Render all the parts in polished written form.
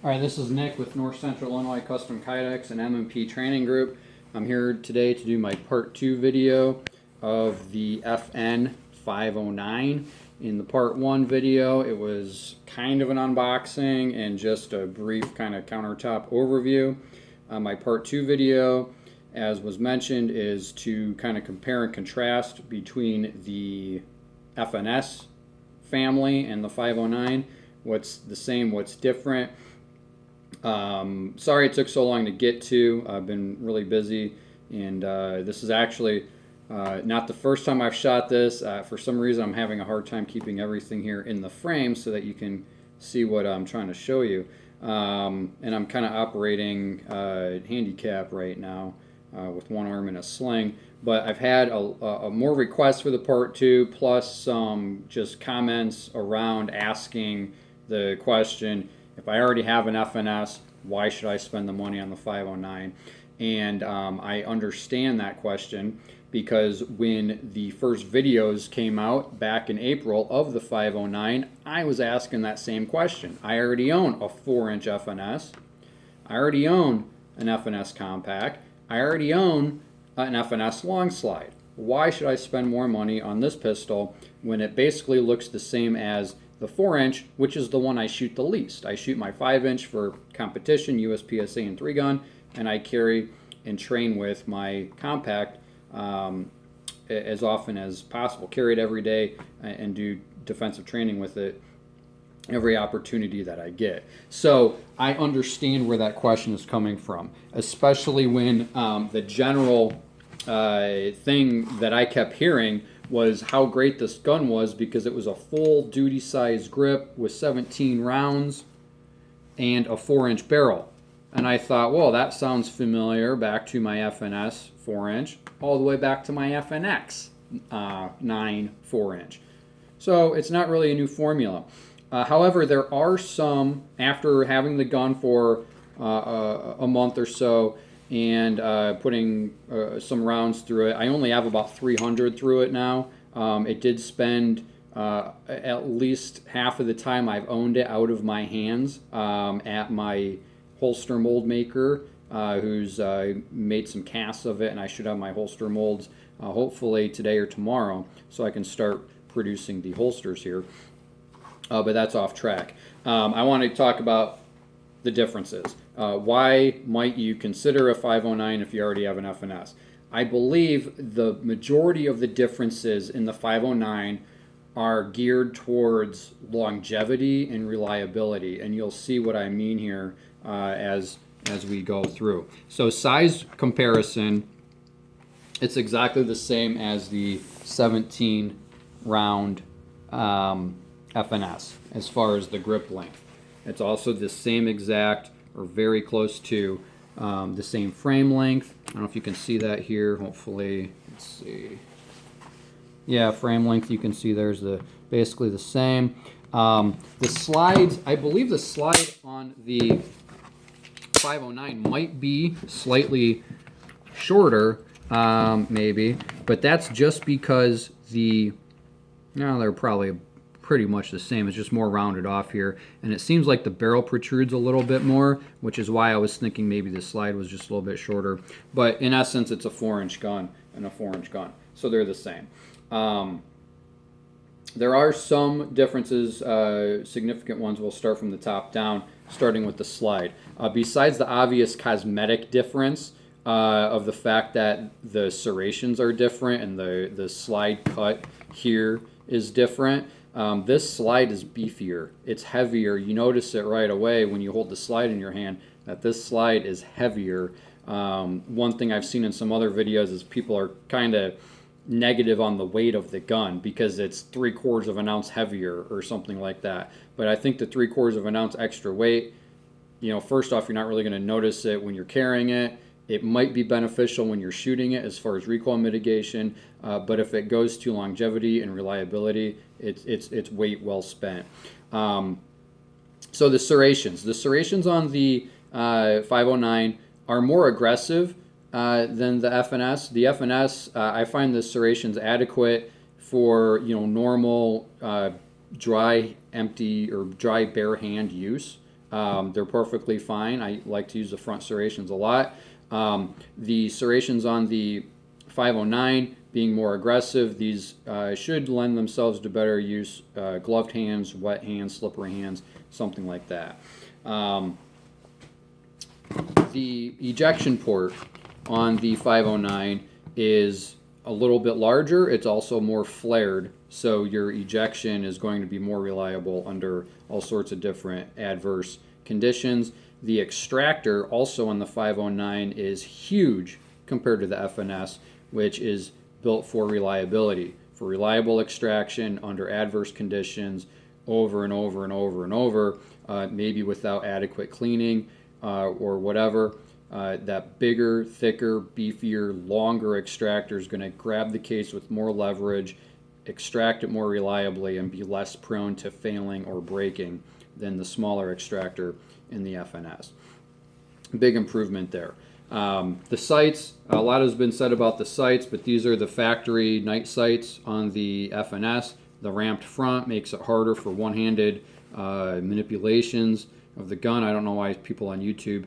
All right, this is Nick with North Central Illinois Custom Kydex and M&P Training Group. I'm here today to do my part 2 video of the FN 509. In the part 1 video, it was kind of an unboxing and just a brief kind of countertop overview. My part 2 video, as was mentioned, is to kind of compare and contrast between the FNS family and the 509. What's the same, what's different. Sorry it took so long to get to. I've been really busy, and this is actually not the first time I've shot this. For some reason, I'm having a hard time keeping everything here in the frame so that you can see what I'm trying to show you. And I'm kind of operating handicap right now with one arm in a sling. But I've had a more requests for the part 2, plus some just comments around asking the question, if I already have an FNS, why should I spend the money on the 509? And I understand that question because when the first videos came out back in April of the 509, I was asking that same question. I already own a 4-inch FNS. I already own an FNS compact. I already own an FNS long slide. Why should I spend more money on this pistol when it basically looks the same as the 4-inch, which is the one I shoot the least? I shoot my 5-inch for competition, USPSA and 3-gun, and I carry and train with my compact as often as possible. Carry it every day and do defensive training with it every opportunity that I get. So I understand where that question is coming from, especially when the general thing that I kept hearing was how great this gun was because it was a full duty size grip with 17 rounds and a 4-inch barrel. And I thought, well, that sounds familiar, back to my FNS 4-inch, all the way back to my FNX 9 4-inch. So it's not really a new formula. However, there are some, after having the gun for a month or so, and putting some rounds through it. I only have about 300 through it now. It did spend at least half of the time I've owned it out of my hands at my holster mold maker, who's made some casts of it, and I should have my holster molds hopefully today or tomorrow so I can start producing the holsters here. But that's off track. I want to talk about the differences. Why might you consider a 509 if you already have an FNS? I believe the majority of the differences in the 509 are geared towards longevity and reliability, and you'll see what I mean here as we go through. So size comparison, it's exactly the same as the 17 round FNS as far as the grip length. It's also the same exact or very close to the same frame length. I don't know if you can see that here. Hopefully, let's see. Yeah, frame length, you can see there's basically the same. The slides, I believe the slide on the 509 might be slightly shorter, maybe, but that's just because they're probably pretty much the same. It's just more rounded off here, and it seems like the barrel protrudes a little bit more, which is why I was thinking maybe the slide was just a little bit shorter. But in essence, it's a 4-inch gun and a 4-inch gun, so they're the same. There are some differences, significant ones. We'll start from the top down, starting with the slide. Besides the obvious cosmetic difference of the fact that the serrations are different and the slide cut here is different, this slide is beefier. It's heavier. You notice it right away when you hold the slide in your hand that this slide is heavier. One thing I've seen in some other videos is people are kind of negative on the weight of the gun because it's 3/4 of an ounce heavier or something like that. But I think the 3/4 of an ounce extra weight, first off, you're not really going to notice it when you're carrying it. It might be beneficial when you're shooting it as far as recoil mitigation, but if it goes to longevity and reliability, it's weight well spent. So the serrations on the 509 are more aggressive than the FNS. The FNS, I find the serrations adequate for normal dry, empty, or dry bare hand use. They're perfectly fine. I like to use the front serrations a lot. The serrations on the 509 being more aggressive, these should lend themselves to better use, gloved hands, wet hands, slippery hands, something like that. The ejection port on the 509 is a little bit larger. It's also more flared, so your ejection is going to be more reliable under all sorts of different adverse conditions. The extractor also on the 509 is huge compared to the FNS, which is built for reliability, for reliable extraction under adverse conditions over and over and over and over, maybe without adequate cleaning or whatever. That bigger, thicker, beefier, longer extractor is going to grab the case with more leverage, extract it more reliably, and be less prone to failing or breaking than the smaller extractor in the FNS. Big improvement there. The sights, a lot has been said about the sights, but these are the factory night sights on the FNS. The ramped front makes it harder for one-handed manipulations of the gun. I don't know why people on YouTube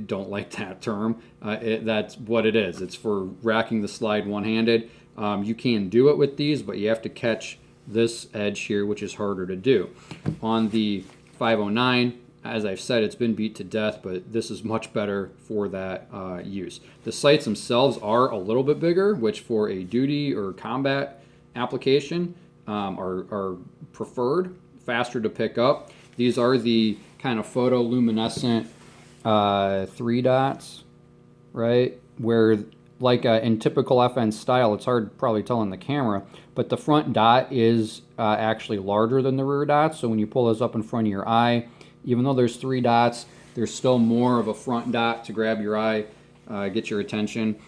don't like that term. That's what it is. It's for racking the slide one-handed. You can do it with these, but you have to catch this edge here, which is harder to do. On the 509, as I've said, it's been beat to death, but this is much better for that use. The sights themselves are a little bit bigger, which for a duty or combat application are preferred, faster to pick up. These are the kind of photoluminescent 3 dots, right? Where, like in typical FN style, it's hard to probably tell in the camera, but the front dot is actually larger than the rear dot. So when you pull this up in front of your eye, even though there's 3 dots, there's still more of a front dot to grab your eye, get your attention,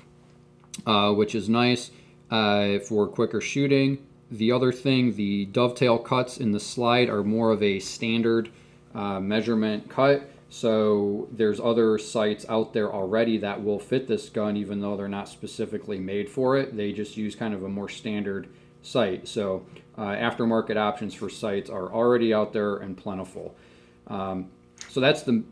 which is nice for quicker shooting. The other thing, the dovetail cuts in the slide are more of a standard measurement cut. So there's other sights out there already that will fit this gun, even though they're not specifically made for it. They just use kind of a more standard sight. So aftermarket options for sights are already out there and plentiful. So that's the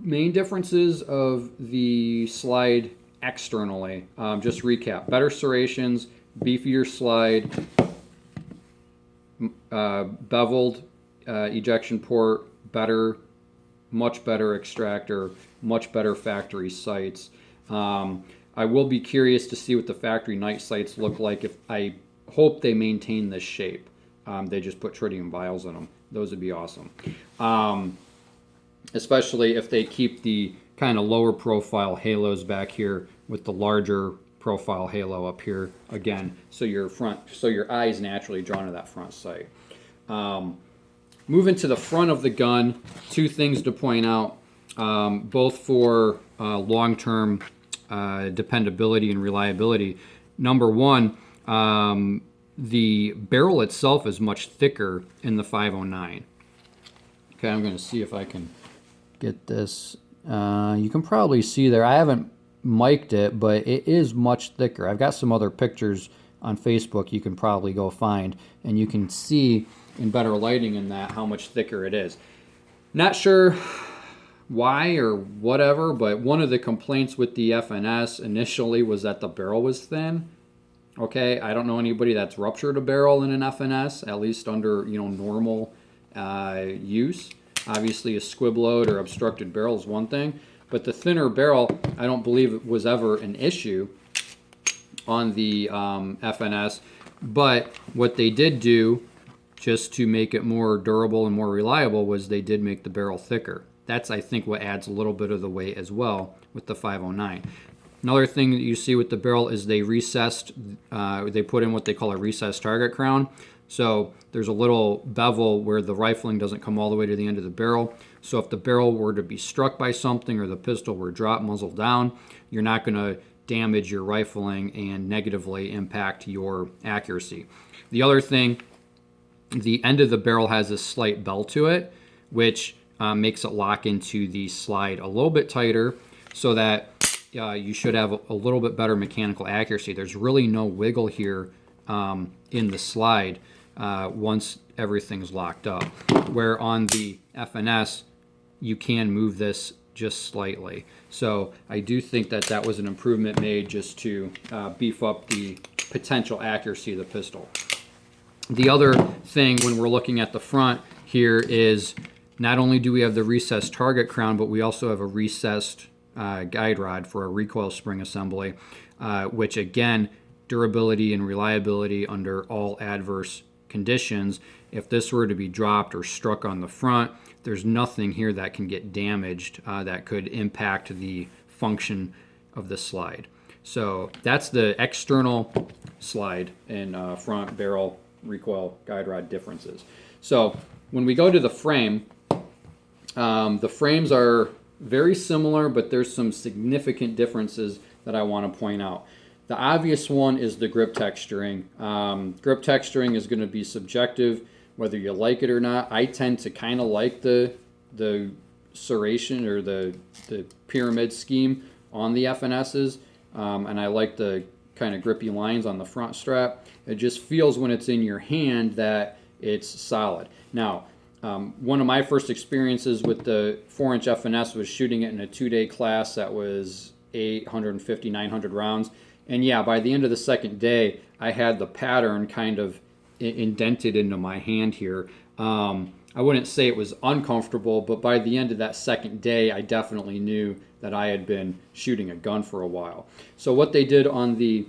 main differences of the slide externally. Just recap: better serrations, beefier slide, beveled ejection port, much better extractor, much better factory sights. I will be curious to see what the factory night sights look like. If I hope they maintain this shape. They just put tritium vials in them. Those would be awesome. Especially if they keep the kind of lower profile halos back here with the larger profile halo up here again, so your eye is naturally drawn to that front sight. Moving to the front of the gun, 2 things to point out, both for long-term dependability and reliability. Number one, the barrel itself is much thicker in the 509. Okay, I'm going to see if I can get this. You can probably see there. I haven't mic'd it, but it is much thicker. I've got some other pictures on Facebook you can probably go find, and you can see in better lighting in that how much thicker it is. Not sure why or whatever, but one of the complaints with the FNS initially was that the barrel was thin. Okay, I don't know anybody that's ruptured a barrel in an FNS, at least under normal use. Obviously, a squib load or obstructed barrel is one thing, but the thinner barrel, I don't believe it was ever an issue on the FNS. But what they did do, just to make it more durable and more reliable, was they did make the barrel thicker. That's, I think, what adds a little bit of the weight as well with the 509. Another thing that you see with the barrel is they recessed, they put in what they call a recessed target crown. So there's a little bevel where the rifling doesn't come all the way to the end of the barrel. So if the barrel were to be struck by something or the pistol were dropped muzzle down, you're not going to damage your rifling and negatively impact your accuracy. The other thing, the end of the barrel has a slight bell to it, which makes it lock into the slide a little bit tighter, so that you should have a little bit better mechanical accuracy. There's really no wiggle here in the slide once everything's locked up. Where on the FNS, you can move this just slightly. So I do think that that was an improvement made just to beef up the potential accuracy of the pistol. The other thing when we're looking at the front here is not only do we have the recessed target crown, but we also have a recessed guide rod for a recoil spring assembly, which again, durability and reliability under all adverse conditions. If this were to be dropped or struck on the front, there's nothing here that can get damaged that could impact the function of the slide. So that's the external slide and front barrel recoil guide rod differences. So when we go to the frame, the frames are very similar, but there's some significant differences that I want to point out. The obvious one is the grip texturing. Grip texturing is going to be subjective, whether you like it or not. I tend to kind of like the serration or the pyramid scheme on the FNSs, and I like the kind of grippy lines on the front strap. It just feels when it's in your hand that it's solid. Now, one of my first experiences with the 4-inch FNS was shooting it in a 2-day class that was 850, 900 rounds. And yeah, by the end of the second day, I had the pattern kind of indented into my hand here. I wouldn't say it was uncomfortable, but by the end of that second day, I definitely knew that I had been shooting a gun for a while. So what they did on the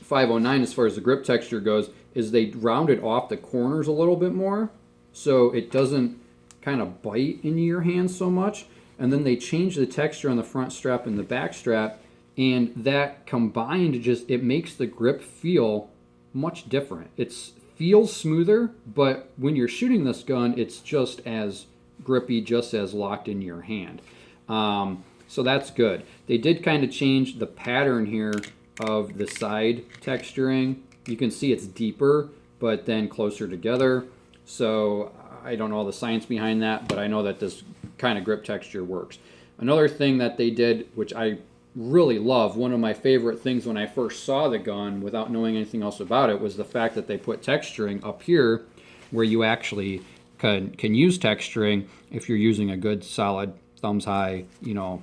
509 as far as the grip texture goes is they rounded off the corners a little bit more so it doesn't kind of bite into your hand so much. And then they changed the texture on the front strap and the back strap, and that combined it makes the grip feel much different. It feels smoother, but when you're shooting this gun, it's just as grippy, just as locked in your hand. So that's good. They did kind of change the pattern here of the side texturing. You can see it's deeper, but then closer together. So I don't know all the science behind that, but I know that this kind of grip texture works. Another thing that they did, which I really love, one of my favorite things when I first saw the gun without knowing anything else about it, was the fact that they put texturing up here where you actually can use texturing if you're using a good solid thumbs high,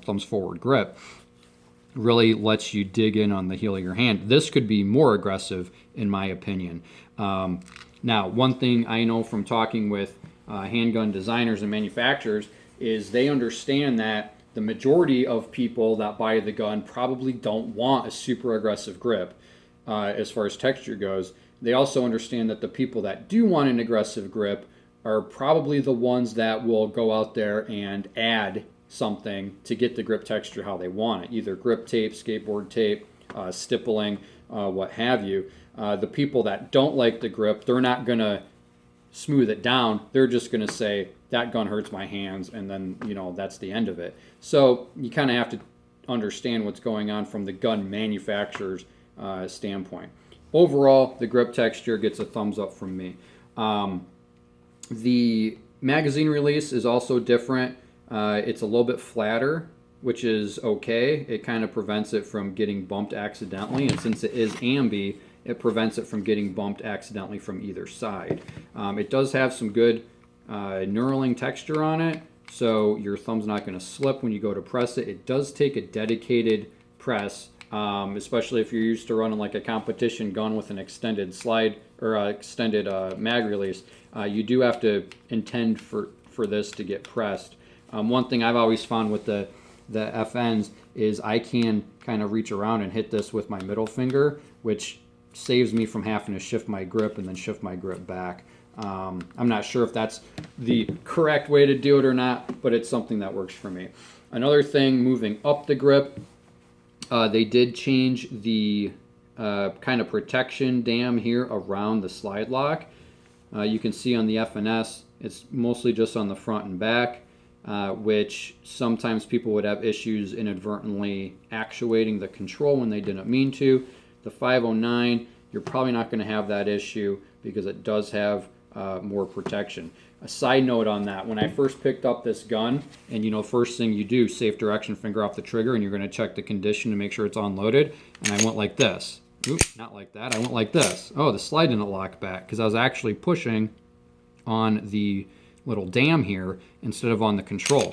thumbs forward grip. Really lets you dig in on the heel of your hand. This could be more aggressive in my opinion. Now, one thing I know from talking with handgun designers and manufacturers is they understand that the majority of people that buy the gun probably don't want a super aggressive grip as far as texture goes. They also understand that the people that do want an aggressive grip are probably the ones that will go out there and add something to get the grip texture how they want it, either grip tape, skateboard tape, stippling, what have you. The people that don't like the grip, they're not going to smooth it down. They're just going to say, that gun hurts my hands, and then, that's the end of it. So you kind of have to understand what's going on from the gun manufacturer's standpoint. Overall, the grip texture gets a thumbs up from me. The magazine release is also different. It's a little bit flatter, which is okay. It kind of prevents it from getting bumped accidentally, and since it is ambi, it prevents it from getting bumped accidentally from either side. It does have some good knurling texture on it, so your thumb's not going to slip when you go to press it. It does take a dedicated press, especially if you're used to running like a competition gun with an extended slide or extended mag release. You do have to intend for this to get pressed. One thing I've always found with the FNs is I can kind of reach around and hit this with my middle finger, which saves me from having to shift my grip and then shift my grip back. I'm not sure if that's the correct way to do it or not, but it's something that works for me. Another thing, moving up the grip, they did change the kind of protection dam here around the slide lock. You can see on the FNS, it's mostly just on the front and back, which sometimes people would have issues inadvertently actuating the control when they didn't mean to. The 509, you're probably not going to have that issue because it does have more protection. A side note on that, when I first picked up this gun, and first thing you do, safe direction finger off the trigger, and you're going to check the condition to make sure it's unloaded, and I went like this. Oops, not like that, I went like this. Oh, the slide didn't lock back because I was actually pushing on the little dam here instead of on the control.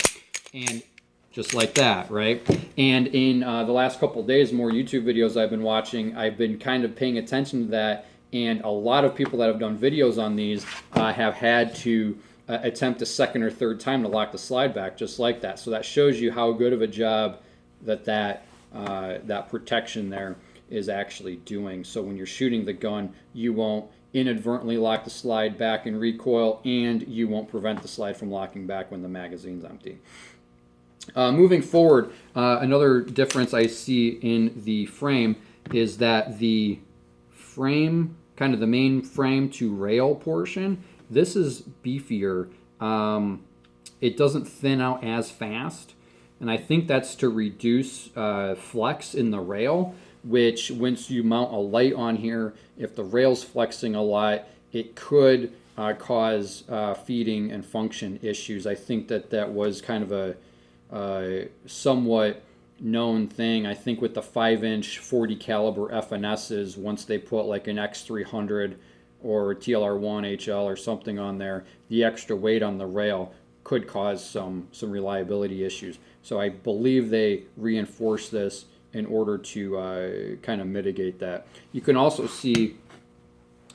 And just like that, right? And in the last couple of days, more YouTube videos I've been watching, I've been kind of paying attention to that. And a lot of people that have done videos on these have had to attempt a second or third time to lock the slide back just like that. So that shows you how good of a job that protection there is actually doing. So when you're shooting the gun, you won't inadvertently lock the slide back in recoil, and you won't prevent the slide from locking back when the magazine's empty. Moving forward, another difference I see in the frame is that the frame, kind of the main frame to rail portion, this is beefier. It doesn't thin out as fast, and I think that's to reduce flex in the rail, which once you mount a light on here, if the rail's flexing a lot, it could cause feeding and function issues. I think that was kind of a somewhat known thing. I think with the 5-inch 40 caliber FNSs, once they put like an X300 or TLR1 HL or something on there, the extra weight on the rail could cause some reliability issues. So I believe they reinforce this in order to kind of mitigate that. You can also see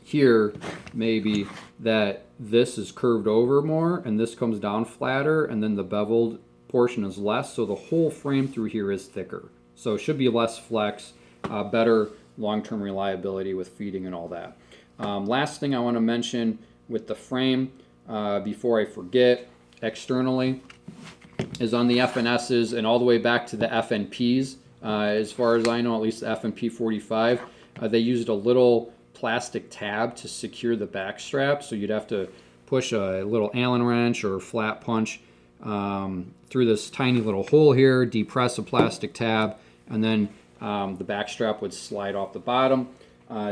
here maybe that this is curved over more and this comes down flatter, and then the beveled portion is less, so the whole frame through here is thicker. So it should be less flex, better long-term reliability with feeding and all that. Last thing I want to mention with the frame before I forget, externally, is on the FNSs and all the way back to the FNPs. As far as I know, at least the FNP 45, they used a little plastic tab to secure the back strap, so you'd have to push a little Allen wrench or flat punch through this tiny little hole here, depress a plastic tab, and then the back strap would slide off the bottom.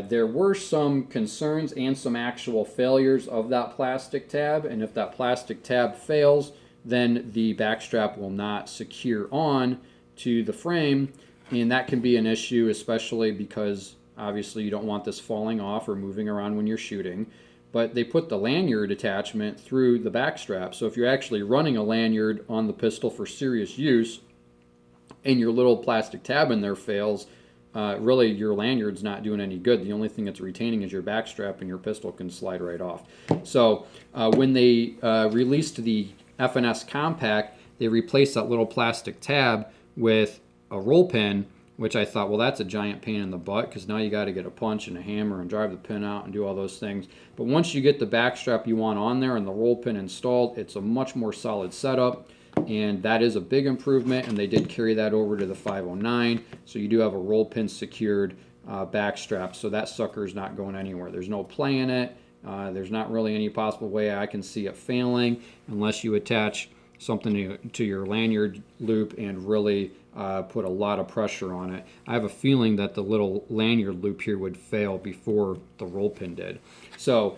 There were some concerns and some actual failures of that plastic tab, and if that plastic tab fails, then the back strap will not secure on to the frame, and that can be an issue, especially because obviously you don't want this falling off or moving around when you're shooting. But they put the lanyard attachment through the back strap, so if you're actually running a lanyard on the pistol for serious use and your little plastic tab in there fails, really your lanyard's not doing any good. The only thing it's retaining is your back strap, and your pistol can slide right off. So when they released the FNS Compact, they replaced that little plastic tab with a roll pin, which I thought, well, that's a giant pain in the butt, because now you got to get a punch and a hammer and drive the pin out and do all those things. But once you get the back strap you want on there and the roll pin installed, it's a much more solid setup, and that is a big improvement, and they did carry that over to the 509, so you do have a roll pin secured back strap, so that sucker's not going anywhere. There's no play in it. There's not really any possible way I can see it failing unless you attach something to your lanyard loop and really put a lot of pressure on it. I have a feeling that the little lanyard loop here would fail before the roll pin did. So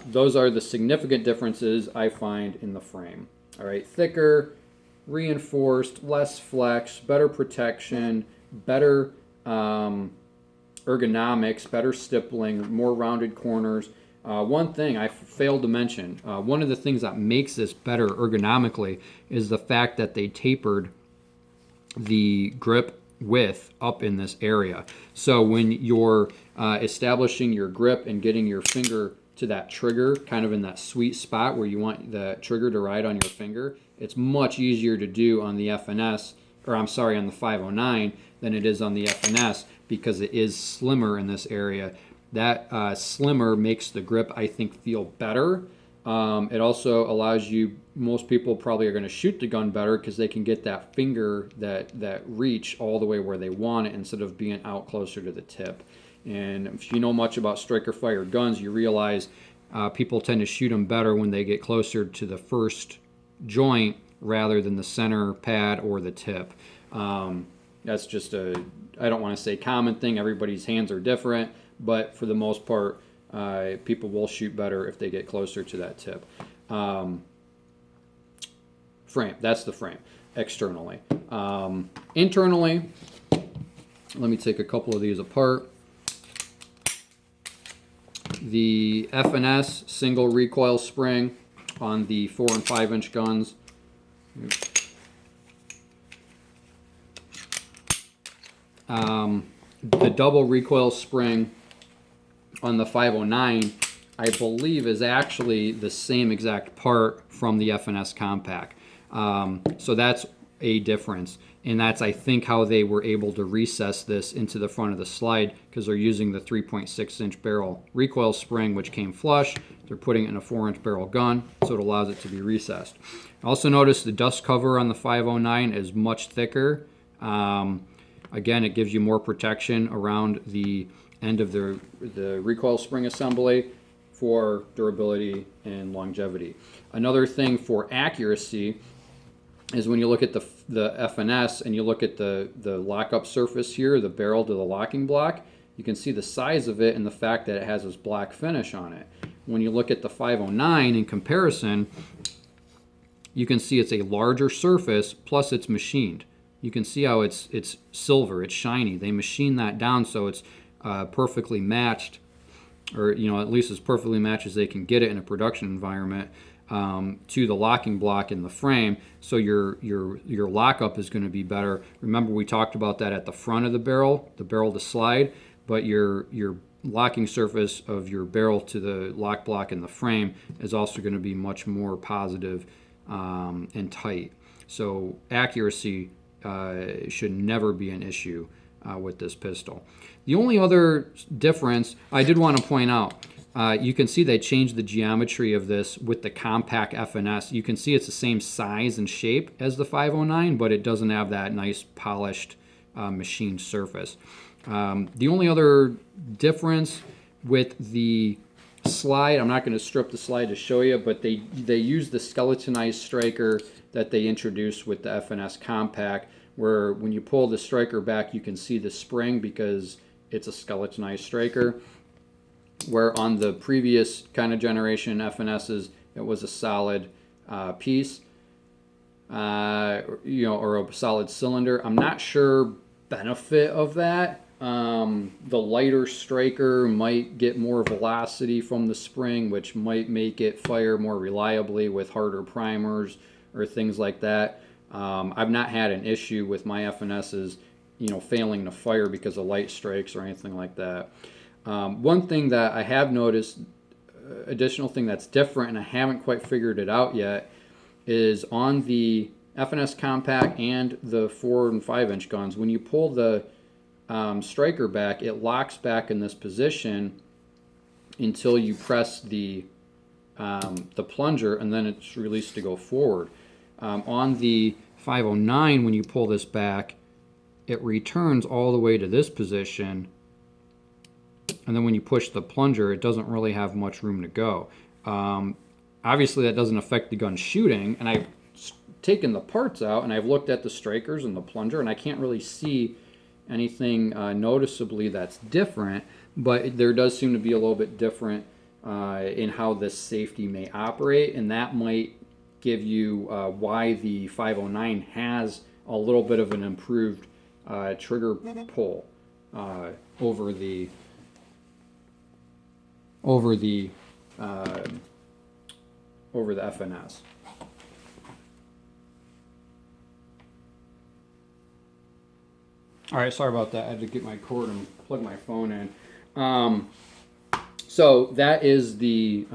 those are the significant differences I find in the frame. All right, thicker, reinforced, less flex, better protection, better ergonomics, better stippling, more rounded corners. One thing I failed to mention, one of the things that makes this better ergonomically is the fact that they tapered the grip width up in this area. So when you're establishing your grip and getting your finger to that trigger, kind of in that sweet spot where you want the trigger to ride on your finger, it's much easier to do on the FNS, or I'm sorry, on the 509 than it is on the FNS, because it is slimmer in this area. That slimmer makes the grip, I think, feel better. It also allows you, most people probably are going to shoot the gun better because they can get that finger, that reach all the way where they want it instead of being out closer to the tip. And if you know much about striker fired guns, you realize people tend to shoot them better when they get closer to the first joint rather than the center pad or the tip. That's just a, I don't want to say common thing, everybody's hands are different, but for the most part, people will shoot better if they get closer to that tip. Frame, that's the frame, externally. Internally, let me take a couple of these apart. The FNS single recoil spring on the 4 and 5 inch guns. The double recoil spring on the 509, I believe, is actually the same exact part from the FNS Compact. So that's a difference. And that's, I think, how they were able to recess this into the front of the slide, because they're using the 3.6 inch barrel recoil spring, which came flush. They're putting it in a 4 inch barrel gun, so it allows it to be recessed. Also notice the dust cover on the 509 is much thicker. Again, it gives you more protection around the end of the recoil spring assembly for durability and longevity. Another thing for accuracy is when you look at the FNS and you look at the lockup surface here, the barrel to the locking block, you can see the size of it and the fact that it has this black finish on it. When you look at the 509 in comparison, you can see it's a larger surface, plus it's machined. You can see how it's silver, it's shiny. They machine that down so it's perfectly matched, or at least as perfectly matched as they can get it in a production environment, to the locking block in the frame. So your lockup is going to be better. Remember, we talked about that at the front of the barrel to slide, but your locking surface of your barrel to the lock block in the frame is also going to be much more positive and tight. So accuracy should never be an issue with this pistol. The only other difference I did want to point out, you can see they changed the geometry of this with the compact FNS. You can see it's the same size and shape as the 509, but it doesn't have that nice polished machined surface. The only other difference with the slide, I'm not going to strip the slide to show you, but they use the skeletonized striker that they introduced with the FNS Compact, where when you pull the striker back, you can see the spring because it's a skeletonized striker. Where on the previous kind of generation FNSs, it was a solid piece, or a solid cylinder. I'm not sure benefit of that. The lighter striker might get more velocity from the spring, which might make it fire more reliably with harder primers or things like that. I've not had an issue with my FNSs, failing to fire because of light strikes or anything like that. One thing that I have noticed, additional thing that's different, and I haven't quite figured it out yet, is on the FNS Compact and the 4 and 5 inch guns, when you pull the striker back, it locks back in this position until you press the plunger, and then it's released to go forward. On the 509, when you pull this back, it returns all the way to this position, and then when you push the plunger, it doesn't really have much room to go. Obviously, that doesn't affect the gun shooting, and I've taken the parts out, and I've looked at the strikers and the plunger, and I can't really see anything noticeably that's different, but there does seem to be a little bit different in how this safety may operate, and that might give you why the 509 has a little bit of an improved trigger pull over the FNS. All right, sorry about that. I had to get my cord and plug my phone in. So that is the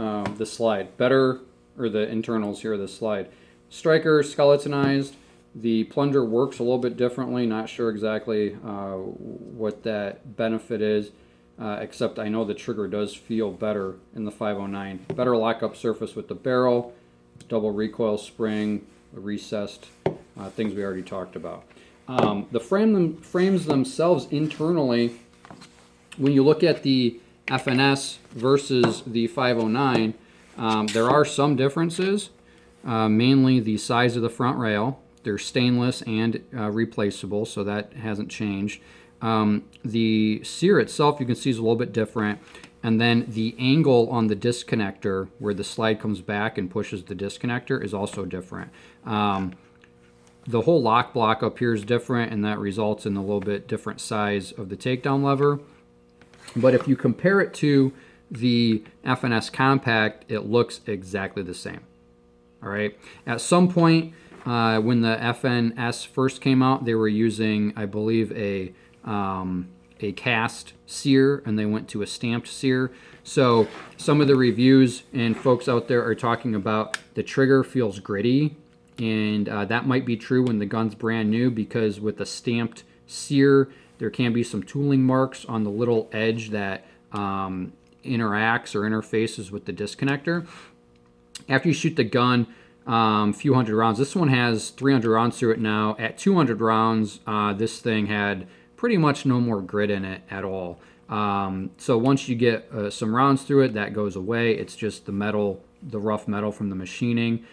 slide. Better, or the internals here of the slide. Striker skeletonized. The plunger works a little bit differently. Not sure exactly what that benefit is, except I know the trigger does feel better in the 509. Better lockup surface with the barrel, double recoil spring, recessed, things we already talked about. The frames themselves internally, when you look at the FNS versus the 509, there are some differences, mainly the size of the front rail. They're stainless and replaceable, so that hasn't changed. The sear itself, you can see, is a little bit different. And then the angle on the disconnector, where the slide comes back and pushes the disconnector, is also different. The whole lock block up here is different, and that results in a little bit different size of the takedown lever. But if you compare it to the FNS Compact, it looks exactly the same. All right. At some point, when the FNS first came out, they were using, I believe, a cast sear, and they went to a stamped sear. So some of the reviews and folks out there are talking about the trigger feels gritty, and that might be true when the gun's brand new, because with a stamped sear, there can be some tooling marks on the little edge that interacts or interfaces with the disconnector. After you shoot the gun, few hundred rounds. This one has 300 rounds through it now. At 200 rounds, this thing had pretty much no more grit in it at all. So once you get some rounds through it, that goes away. It's just the metal, the rough metal from the machining.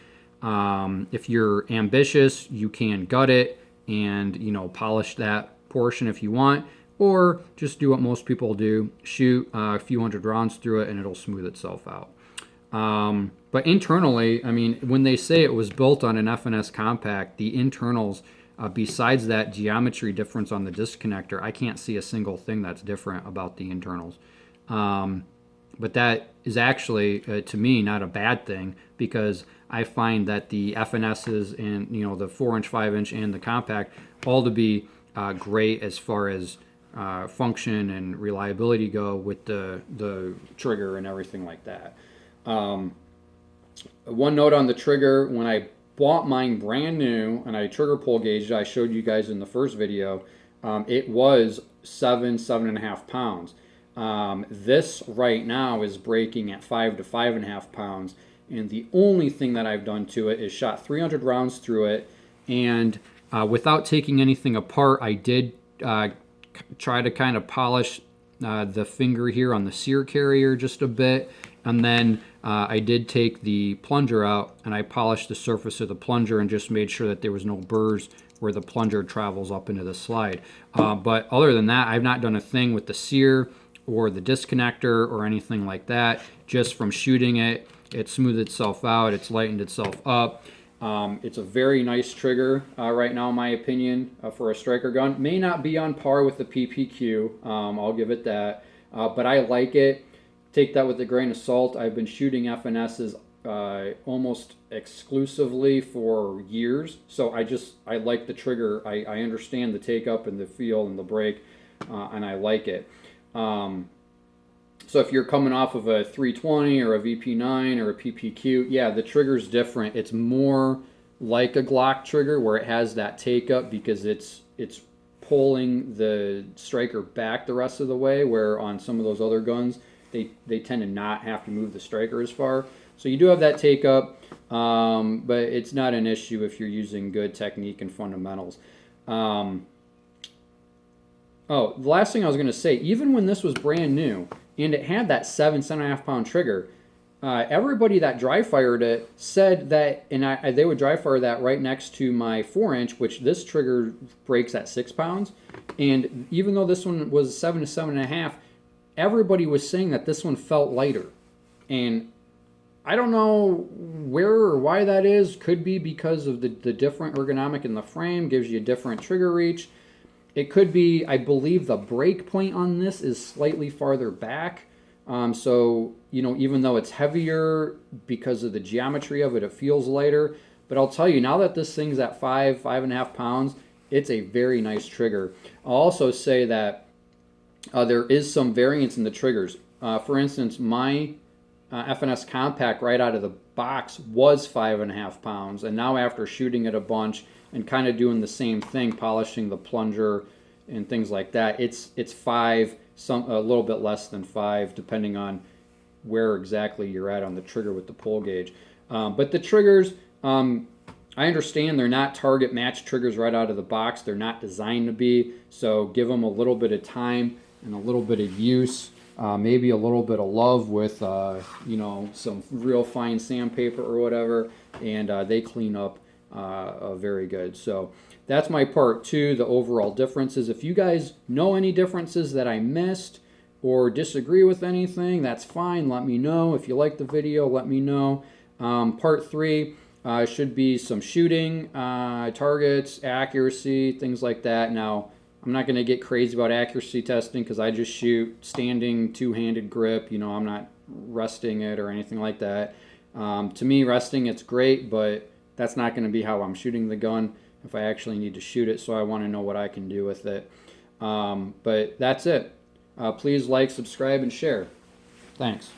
If you're ambitious, you can gut it and, you know, polish that portion if you want, or just do what most people do, shoot a few hundred rounds through it and it'll smooth itself out. But internally, I mean, when they say it was built on an FNS compact, the internals, besides that geometry difference on the disconnector, I can't see a single thing that's different about the internals. But that is actually, to me, not a bad thing, because I find that the FNSs and, you know, the 4-inch, 5-inch, and the compact all to be great as far as function and reliability go with the trigger and everything like that. One note on the trigger: when I bought mine brand new and I trigger pull gauged, I showed you guys in the first video, it was 7.5 pounds. This right now is breaking at 5 to 5.5 pounds, and the only thing that I've done to it is shot 300 rounds through it, and without taking anything apart, I did try to kind of polish the finger here on the sear carrier just a bit, and then I did take the plunger out and I polished the surface of the plunger and just made sure that there was no burrs where the plunger travels up into the slide. But other than that, I've not done a thing with the sear or the disconnector or anything like that. Just from shooting it, it smoothed itself out, it's lightened itself up. It's a very nice trigger right now, in my opinion, for a striker gun. May not be on par with the PPQ, I'll give it that, but I like it. Take that with a grain of salt. I've been shooting FNSs almost exclusively for years, so I like the trigger. I understand the take up and the feel and the break, and I like it. So if you're coming off of a 320 or a VP9 or a PPQ, yeah, the trigger's different. It's more like a Glock trigger where it has that take up because it's pulling the striker back the rest of the way, where on some of those other guns, they tend to not have to move the striker as far. So you do have that take up, but it's not an issue if you're using good technique and fundamentals. Oh, the last thing I was going to say, even when this was brand new and it had that 7.5 pound trigger, everybody that dry fired it said that, and they would dry fire that right next to my 4-inch, which this trigger breaks at 6 pounds. And even though this one was 7 to 7.5, everybody was saying that this one felt lighter. And I don't know where or why that is. Could be because of the different ergonomic in the frame, gives you a different trigger reach. It could be, I believe the break point on this is slightly farther back. So, you know, even though it's heavier because of the geometry of it, it feels lighter. But I'll tell you, now that this thing's at 5.5 pounds, it's a very nice trigger. I'll also say that there is some variance in the triggers. For instance, my FNS Compact right out of the box was 5.5 pounds, and now after shooting it a bunch and kind of doing the same thing, polishing the plunger and things like that, it's 5, a little bit less than 5, depending on where exactly you're at on the trigger with the pull gauge. But the triggers, I understand they're not target match triggers right out of the box. They're not designed to be, so give them a little bit of time and a little bit of use, maybe a little bit of love with, you know, some real fine sandpaper or whatever, and they clean up very good. So that's my part 2, the overall differences. If you guys know any differences that I missed or disagree with anything, that's fine. Let me know. If you like the video, let me know. Part 3 should be some shooting, targets, accuracy, things like that. Now, I'm not going to get crazy about accuracy testing because I just shoot standing two-handed grip. You know, I'm not resting it or anything like that. To me, resting, it's great, but that's not going to be how I'm shooting the gun if I actually need to shoot it, so I want to know what I can do with it. But that's it. Please like, subscribe, and share. Thanks.